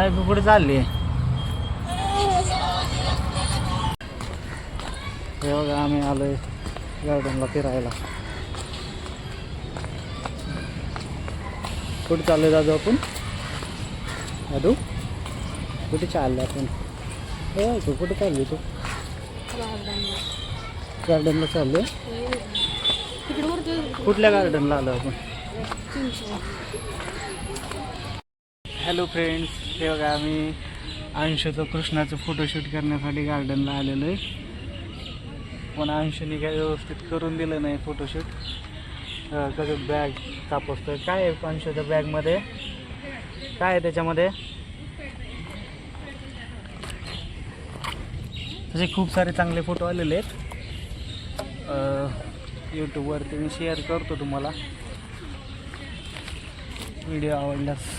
बायको कुठे चालली? हे बघा आम्ही आलोय गार्डनला फिरायला. कुठे चाललोय दादू आपण? दादू कुठे चाललं आपण? तू कुठे चालली? तू गार्डनला चाललोय. कुठल्या गार्डनला आलो आपण? हॅलो फ्रेंड्स, हे बघा आम्ही अंशूचं कृष्णाचं फोटोशूट करण्यासाठी गार्डनला आलेलो आहे. पण अंशूने काय व्यवस्थित करून दिलं नाही फोटोशूट. कसं बॅग तापसतोय. काय आहे अंशूच्या बॅगमध्ये? काय आहे त्याच्यामध्ये? तसे खूप सारे चांगले फोटो आलेले आहेत. यूट्यूबवरती मी शेअर करतो तुम्हाला. व्हिडिओ आवडल्यास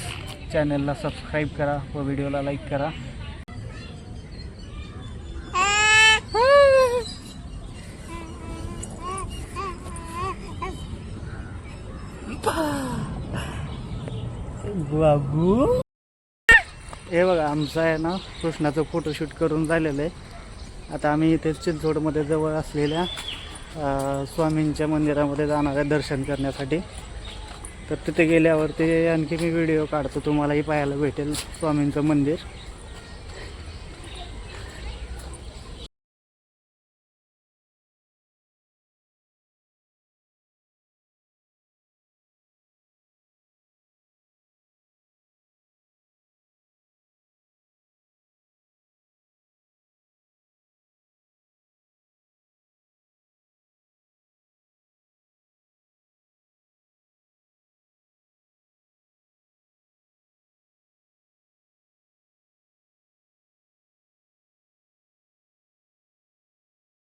चॅनलला सबस्क्राईब करा व व्हिडिओला लाईक करा. बाबू हे बघा आमचं आहे ना कृष्णाचं फोटोशूट करून झालेलं आहे. आता आम्ही इथे चिंचवडमध्ये जवळ असलेल्या स्वामींच्या मंदिरामध्ये जाणार आहे दर्शन करण्यासाठी. तर तिथे गेल्यावरती आणखी मी व्हिडिओ काढतो, तुम्हालाही पाहायला भेटेल स्वामींचं मंदिर.